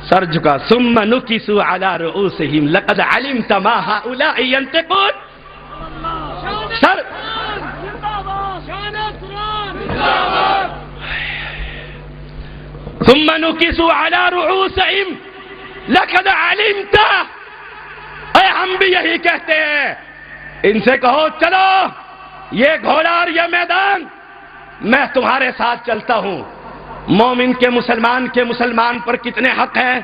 سر جھکا ثم نکسوا علی رؤوسہم لقد علمت ما هؤلاء ينطقون. سر ثم نکسوا علی رؤوسہم لقد علمت. اے ہم بھی یہی کہتے ہیں. ان سے کہو چلو یہ گھوڑا اور یہ میدان میں تمہارے ساتھ چلتا ہوں. مومن کے مسلمان پر کتنے حق ہیں؟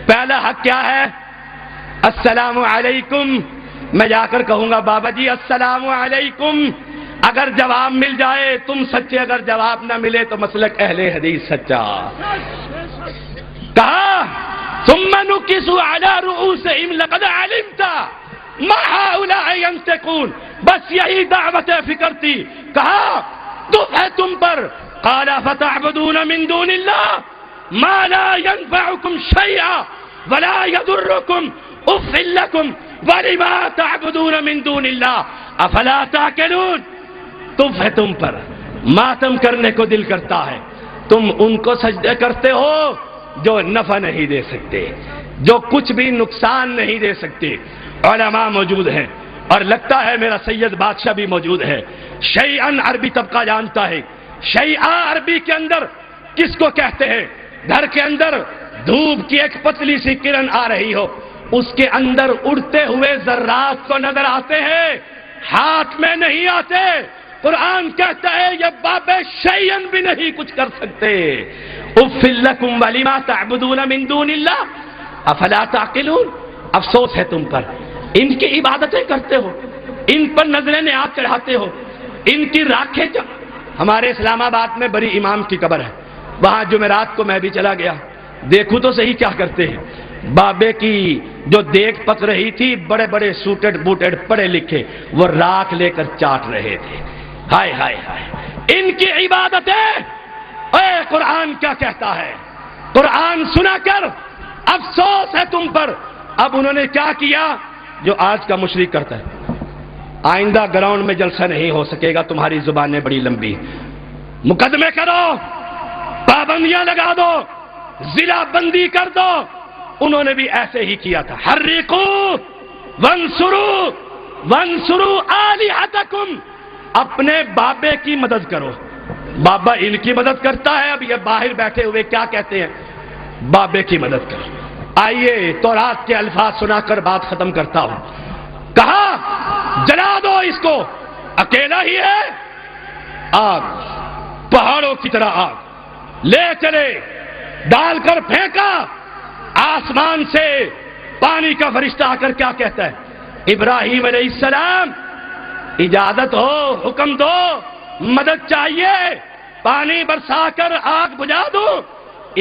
پہلا حق کیا ہے؟ السلام علیکم. میں جا کر کہوں گا بابا جی السلام علیکم. اگر جواب مل جائے تم سچے، اگر جواب نہ ملے تو مسلک اہل حدیث سچا. کہا ثم نکسوا علی رؤوسہم لقد علمت ما هؤلاء ينطقون. بس یہی دعوت فکر تھی. کہا دف ہے تم پر. قال فتعبدون من دون الله ما لا ينفعكم شيئا ولا يضركم اف لكم ولما تعبدون من دون الله افلا تعقلون. دف ہے تم پر. ماتم کرنے کو دل کرتا ہے. تم ان کو سجدے کرتے ہو جو نفع نہیں دے سکتے، جو کچھ بھی نقصان نہیں دے سکتے. علماء موجود ہیں اور لگتا ہے میرا سید بادشاہ بھی موجود ہے. شیئن عربی طبقہ جانتا ہے. شیعہ عربی کے اندر کس کو کہتے ہیں؟ گھر کے اندر دھوپ کی ایک پتلی سی کرن آ رہی ہو، اس کے اندر اڑتے ہوئے ذرات کو نظر آتے ہیں، ہاتھ میں نہیں آتے. قرآن کہتا ہے یہ بابے شیئن بھی نہیں کچھ کر سکتے. اف لکم ولما تعبدون من دون اللہ افلا تعقلون. افسوس ہے تم پر. ان کی عبادتیں کرتے ہو، ان پر نظریں نیاز چڑھاتے ہو، ان کی راکھیں. ہمارے اسلام آباد میں بڑی امام کی قبر ہے، وہاں جمعرات کو میں بھی چلا گیا. دیکھوں تو صحیح کیا کرتے ہیں. بابے کی جو دیکھ پک رہی تھی، بڑے بڑے سوٹڈ بوٹڈ پڑھے لکھے وہ راکھ لے کر چاٹ رہے تھے. ہائے ہائے ہائے ان کی عبادتیں. اے قرآن کیا کہتا ہے؟ قرآن سنا کر افسوس ہے تم پر. اب انہوں نے کیا کیا جو آج کا مشرک کرتا ہے. آئندہ گراؤنڈ میں جلسہ نہیں ہو سکے گا، تمہاری زبانیں بڑی لمبی. مقدمے کرو، پابندیاں لگا دو، ضلع بندی کر دو. انہوں نے بھی ایسے ہی کیا تھا. حرقو وانصروا آلہتکم. اپنے بابے کی مدد کرو. بابا ان کی مدد کرتا ہے. اب یہ باہر بیٹھے ہوئے کیا کہتے ہیں؟ بابے کی مدد کرو. آئیے تورات کے الفاظ سنا کر بات ختم کرتا ہوں. کہا جلا دو اس کو. اکیلا ہی ہے. آگ پہاڑوں کی طرح آگ لے چلے، ڈال کر پھینکا. آسمان سے پانی کا فرشتہ آ کر کیا کہتا ہے؟ ابراہیم علیہ السلام اجازت ہو، حکم دو، مدد چاہیے، پانی برسا کر آگ بجھا دو.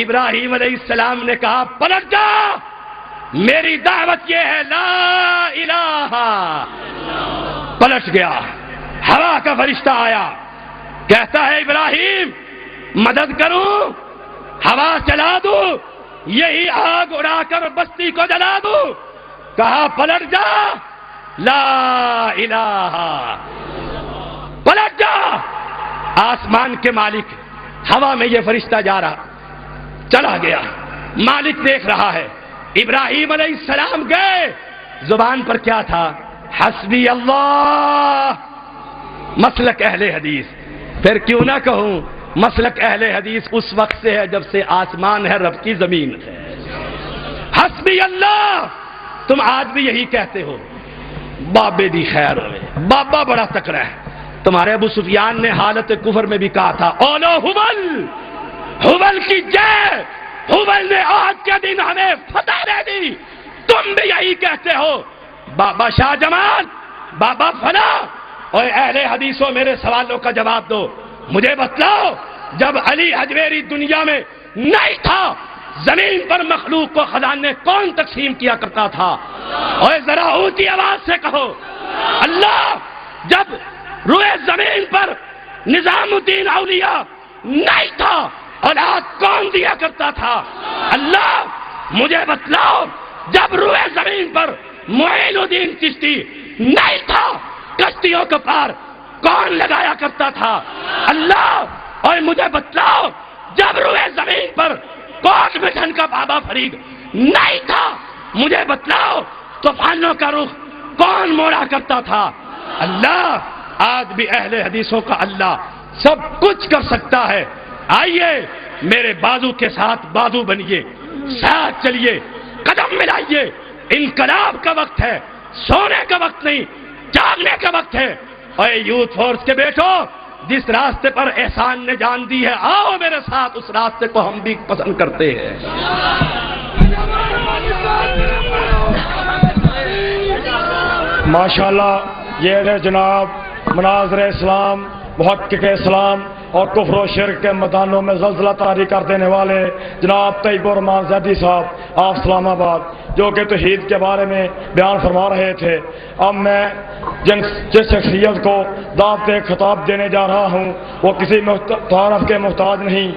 ابراہیم علیہ السلام نے کہا پلٹ جا، میری دعوت یہ ہے لا الہ. پلٹ گیا. ہوا کا فرشتہ آیا، کہتا ہے ابراہیم مدد کروں، ہوا چلا دوں، یہی آگ اڑا کر بستی کو جلا دوں. کہا پلٹ جا لا الہ. پلٹ جا. آسمان کے مالک ہوا میں یہ فرشتہ جا رہا، چلا گیا. مالک دیکھ رہا ہے. ابراہیم علیہ السلام گئے. زبان پر کیا تھا؟ حسبی اللہ. مسلک اہل حدیث. پھر کیوں نہ کہوں مسلک اہل حدیث اس وقت سے ہے جب سے آسمان ہے، رب کی زمین ہے. حسبی اللہ. تم آج بھی یہی کہتے ہو. بابے دی خیر ہوئے. بابا بڑا تکڑا ہے. تمہارے ابو سفیان نے حالت کفر میں بھی کہا تھا اولو حبل، حبل کی جے. حبل نے آج کے دن ہمیں فتح دے دی. تم بھی یہی کہتے ہو. بابا شاہ جمال، بابا فنا. اور اہل حدیثوں میرے سوالوں کا جواب دو. مجھے بتلاؤ جب علی حجویری دنیا میں نہیں تھا، زمین پر مخلوق کو خزانے کون تقسیم کیا کرتا تھا؟ اور ذرا اونچی آواز سے کہو اللہ. جب روئے زمین پر نظام الدین اولیاء نہیں تھا، اولاد کون دیا کرتا تھا؟ اللہ. مجھے بتلاؤ جب روئے زمین پر معین الدین چشتی نہیں تھا، کشتیوں کو پار کون لگایا کرتا تھا؟ اللہ. اور مجھے بتلاؤ جب روئے زمین پر کون مشن کا بابا فرید نہیں تھا؟ مجھے بتلاؤ طوفانوں کا رخ کون موڑا کرتا تھا؟ اللہ۔ آج بھی اہل حدیثوں کا اللہ سب کچھ کر سکتا ہے۔ آئیے میرے بازو کے ساتھ بازو بنیے، ساتھ چلیے، قدم ملائیے۔ انقلاب کا وقت ہے، سونے کا وقت نہیں، جاگنے کا وقت ہے۔ اے یوتھ فورس کے بیٹو، جس راستے پر احسان نے جان دی ہے، آؤ میرے ساتھ اس راستے کو ہم بھی پسند کرتے ہیں۔ ماشاءاللہ یہ ہے جناب مناظر اسلام، محقق اسلام اور کفر و شرک کے میدانوں میں زلزلہ طاری کر دینے والے جناب طیب الرحمان زیدی صاحب آف اسلام آباد، جو کہ توحید کے بارے میں بیان فرما رہے تھے۔ اب میں جس شخصیت کو دعوت خطاب دینے جا رہا ہوں وہ کسی تعارف کے محتاج نہیں۔